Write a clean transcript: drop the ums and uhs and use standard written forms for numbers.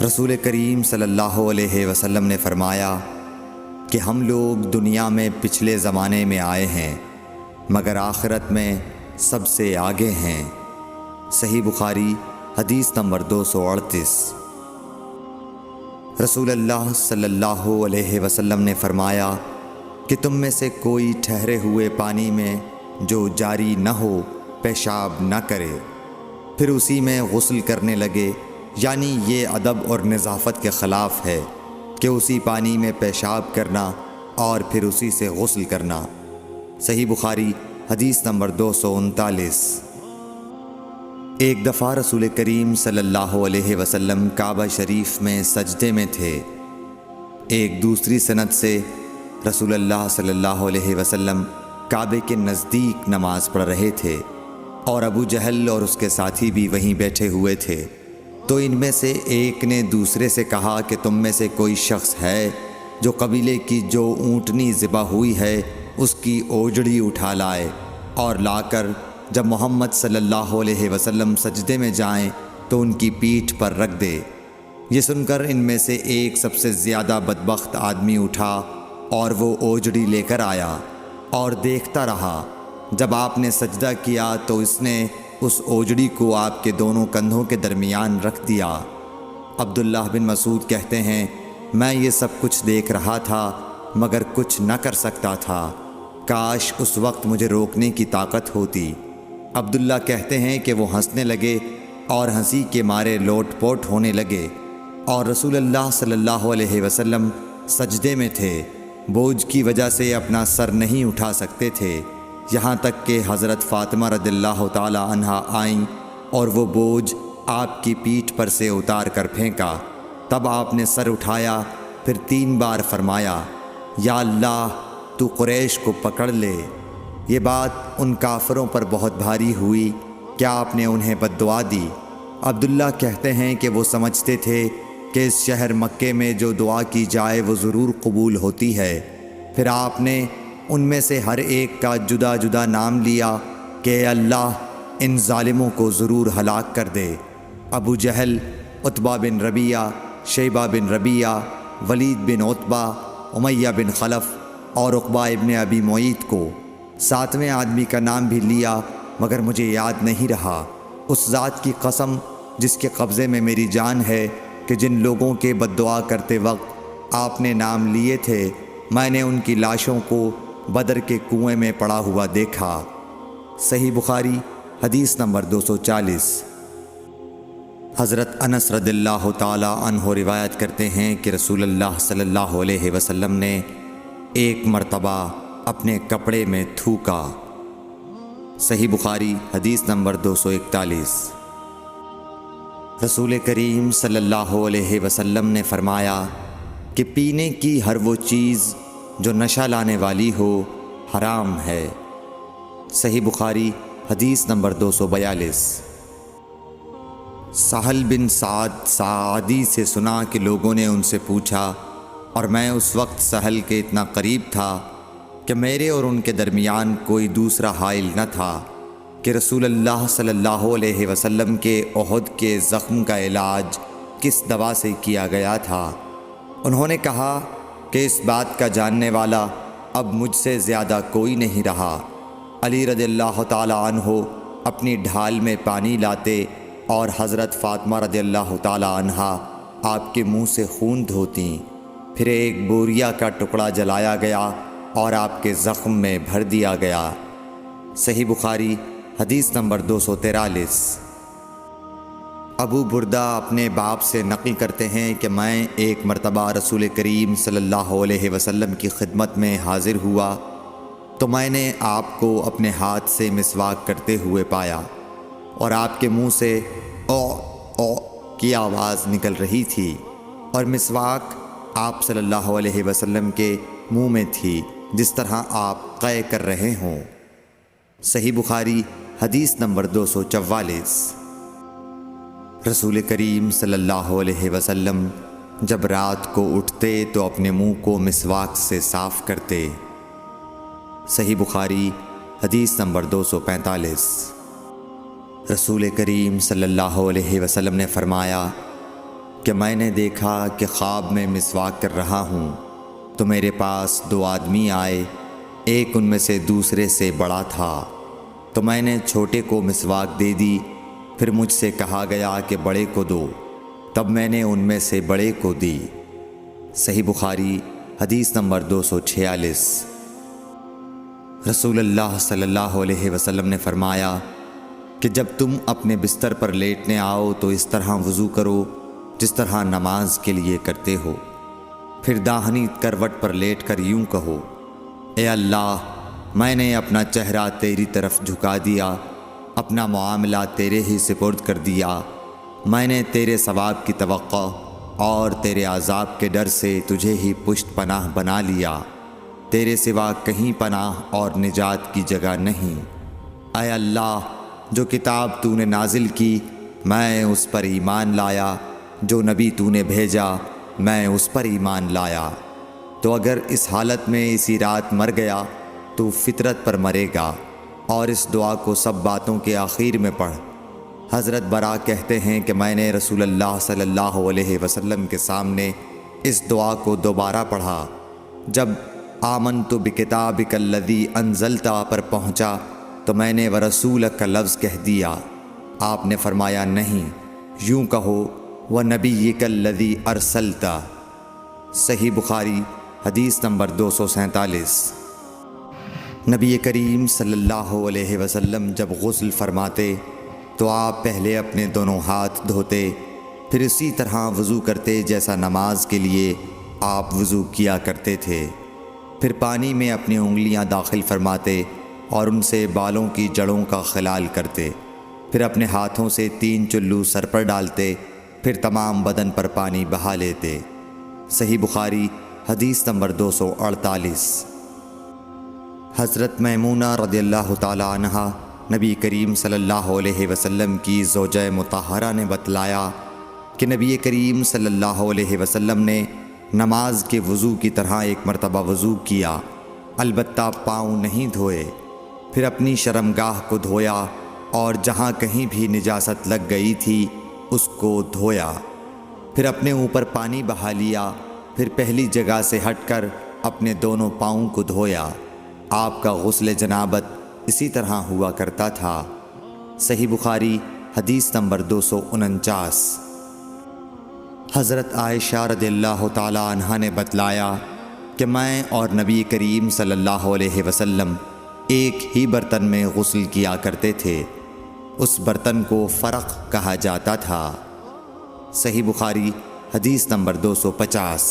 رسول کریم صلی اللہ علیہ وسلم نے فرمایا کہ ہم لوگ دنیا میں پچھلے زمانے میں آئے ہیں مگر آخرت میں سب سے آگے ہیں۔ صحیح بخاری حدیث نمبر 238۔ رسول اللہ صلی اللہ علیہ وسلم نے فرمایا کہ تم میں سے کوئی ٹھہرے ہوئے پانی میں جو جاری نہ ہو پیشاب نہ کرے، پھر اسی میں غسل کرنے لگے، یعنی یہ ادب اور نظافت کے خلاف ہے کہ اسی پانی میں پیشاب کرنا اور پھر اسی سے غسل کرنا۔ صحیح بخاری حدیث نمبر 239۔ ایک دفعہ رسول کریم صلی اللہ علیہ وسلم کعبہ شریف میں سجدے میں تھے۔ ایک دوسری سند سے رسول اللہ صلی اللہ علیہ وسلم کعبے کے نزدیک نماز پڑھ رہے تھے اور ابو جہل اور اس کے ساتھی بھی وہیں بیٹھے ہوئے تھے، تو ان میں سے ایک نے دوسرے سے کہا کہ تم میں سے کوئی شخص ہے جو قبیلے کی جو اونٹنی ذبح ہوئی ہے اس کی اوجڑی اٹھا لائے اور لا کر جب محمد صلی اللہ علیہ وسلم سجدے میں جائیں تو ان کی پیٹھ پر رکھ دے۔ یہ سن کر ان میں سے ایک سب سے زیادہ بدبخت آدمی اٹھا اور وہ اوجڑی لے کر آیا اور دیکھتا رہا۔ جب آپ نے سجدہ کیا تو اس نے اس اوجڑی کو آپ کے دونوں کندھوں کے درمیان رکھ دیا۔ عبداللہ بن مسعود کہتے ہیں، میں یہ سب کچھ دیکھ رہا تھا مگر کچھ نہ کر سکتا تھا، کاش اس وقت مجھے روکنے کی طاقت ہوتی۔ عبداللہ کہتے ہیں کہ وہ ہنسنے لگے اور ہنسی کے مارے لوٹ پوٹ ہونے لگے، اور رسول اللہ صلی اللہ علیہ وسلم سجدے میں تھے، بوجھ کی وجہ سے اپنا سر نہیں اٹھا سکتے تھے، یہاں تک کہ حضرت فاطمہ رضی اللہ تعالی عنہا آئیں اور وہ بوجھ آپ کی پیٹھ پر سے اتار کر پھینکا۔ تب آپ نے سر اٹھایا، پھر 3 بار فرمایا، یا اللہ تو قریش کو پکڑ لے۔ یہ بات ان کافروں پر بہت بھاری ہوئی کہ آپ نے انہیں بد دعا دی۔ عبداللہ کہتے ہیں کہ وہ سمجھتے تھے کہ اس شہر مکے میں جو دعا کی جائے وہ ضرور قبول ہوتی ہے۔ پھر آپ نے ان میں سے ہر ایک کا جدا جدا نام لیا کہ اے اللہ ان ظالموں کو ضرور ہلاک کر دے۔ ابو جہل، عتبہ بن ربیعہ، شیبہ بن ربیعہ، ولید بن عتبہ، امیہ بن خلف اور عقبہ ابن ابی معیط کو۔ 7ویں آدمی کا نام بھی لیا مگر مجھے یاد نہیں رہا۔ اس ذات کی قسم جس کے قبضے میں میری جان ہے کہ جن لوگوں کے بد دعا کرتے وقت آپ نے نام لیے تھے، میں نے ان کی لاشوں کو بدر کے کنویں میں پڑا ہوا دیکھا۔ صحیح بخاری حدیث نمبر 240۔ حضرت انس رضی اللہ تعالی عنہ روایت کرتے ہیں کہ رسول اللہ صلی اللہ علیہ وسلم نے ایک مرتبہ اپنے کپڑے میں تھوکا۔ صحیح بخاری حدیث نمبر 241۔ رسول کریم صلی اللہ علیہ وسلم نے فرمایا کہ پینے کی ہر وہ چیز جو نشہ لانے والی ہو حرام ہے۔ صحیح بخاری حدیث نمبر 242۔ سہل بن سعد سعدی سے سنا کہ لوگوں نے ان سے پوچھا، اور میں اس وقت سہل کے اتنا قریب تھا کہ میرے اور ان کے درمیان کوئی دوسرا حائل نہ تھا، کہ رسول اللہ صلی اللہ علیہ وسلم کے احد کے زخم کا علاج کس دوا سے کیا گیا تھا۔ انہوں نے کہا کہ اس بات کا جاننے والا اب مجھ سے زیادہ کوئی نہیں رہا۔ علی رضی اللہ تعالی عنہ اپنی ڈھال میں پانی لاتے اور حضرت فاطمہ رضی اللہ تعالی عنہا آپ کے منہ سے خون دھوتیں، پھر ایک بوریا کا ٹکڑا جلایا گیا اور آپ کے زخم میں بھر دیا گیا۔ صحیح بخاری حدیث نمبر 243۔ ابو بردہ اپنے باپ سے نقل کرتے ہیں کہ میں ایک مرتبہ رسول کریم صلی اللہ علیہ وسلم کی خدمت میں حاضر ہوا تو میں نے آپ کو اپنے ہاتھ سے مسواک کرتے ہوئے پایا اور آپ کے منہ سے او او کی آواز نکل رہی تھی، اور مسواک آپ صلی اللہ علیہ وسلم کے منہ میں تھی جس طرح آپ قے کر رہے ہوں۔ صحیح بخاری حدیث نمبر 244۔ رسول کریم صلی اللہ علیہ وسلم جب رات کو اٹھتے تو اپنے منہ کو مسواک سے صاف کرتے۔ صحیح بخاری حدیث نمبر 245۔ رسول کریم صلی اللہ علیہ وسلم نے فرمایا کہ میں نے دیکھا کہ خواب میں مسواک کر رہا ہوں تو میرے پاس 2 آدمی آئے، ایک ان میں سے دوسرے سے بڑا تھا، تو میں نے چھوٹے کو مسواک دے دی، پھر مجھ سے کہا گیا کہ بڑے کو دو، تب میں نے ان میں سے بڑے کو دی۔ صحیح بخاری حدیث نمبر 246۔ رسول اللہ صلی اللہ علیہ وسلم نے فرمایا کہ جب تم اپنے بستر پر لیٹنے آؤ تو اس طرح وضو کرو جس طرح نماز کے لیے کرتے ہو، پھر داہنی کروٹ پر لیٹ کر یوں کہو: اے اللہ، میں نے اپنا چہرہ تیری طرف جھکا دیا، اپنا معاملہ تیرے ہی سپرد کر دیا، میں نے تیرے ثواب کی توقع اور تیرے عذاب کے ڈر سے تجھے ہی پشت پناہ بنا لیا، تیرے سوا کہیں پناہ اور نجات کی جگہ نہیں۔ اے اللہ، جو کتاب تو نے نازل کی میں اس پر ایمان لایا، جو نبی تو نے بھیجا میں اس پر ایمان لایا، تو اگر اس حالت میں اسی رات مر گیا تو فطرت پر مرے گا، اور اس دعا کو سب باتوں کے آخر میں پڑھ۔ حضرت برا کہتے ہیں کہ میں نے رسول اللہ صلی اللہ علیہ وسلم کے سامنے اس دعا کو دوبارہ پڑھا۔ جب آمنت بکتابک الذی انزلت پر پہنچا تو میں نے ورسولک کا لفظ کہہ دیا۔ آپ نے فرمایا نہیں، یوں کہو ونبیک الذی ارسلت۔ صحیح بخاری حدیث نمبر 247۔ نبی کریم صلی اللہ علیہ وسلم جب غسل فرماتے تو آپ پہلے اپنے دونوں ہاتھ دھوتے، پھر اسی طرح وضو کرتے جیسا نماز کے لیے آپ وضو کیا کرتے تھے، پھر پانی میں اپنی انگلیاں داخل فرماتے اور ان سے بالوں کی جڑوں کا خلال کرتے، پھر اپنے ہاتھوں سے 3 چلو سر پر ڈالتے، پھر تمام بدن پر پانی بہا لیتے۔ صحیح بخاری حدیث نمبر 248۔ حضرت میمونہ رضی اللہ تعالی عنہا نبی کریم صلی اللہ علیہ وسلم کی زوجہ مطہرہ نے بتلایا کہ نبی کریم صلی اللہ علیہ وسلم نے نماز کے وضو کی طرح ایک مرتبہ وضو کیا، البتہ پاؤں نہیں دھوئے، پھر اپنی شرمگاہ کو دھویا اور جہاں کہیں بھی نجاست لگ گئی تھی اس کو دھویا، پھر اپنے اوپر پانی بہا لیا، پھر پہلی جگہ سے ہٹ کر اپنے دونوں پاؤں کو دھویا۔ آپ کا غسل جنابت اسی طرح ہوا کرتا تھا۔ صحیح بخاری حدیث نمبر 249۔ حضرت عائشہ رضی اللہ تعالی عنہا نے بتلایا کہ میں اور نبی کریم صلی اللہ علیہ وسلم ایک ہی برتن میں غسل کیا کرتے تھے، اس برتن کو فرق کہا جاتا تھا۔ صحیح بخاری حدیث نمبر 250۔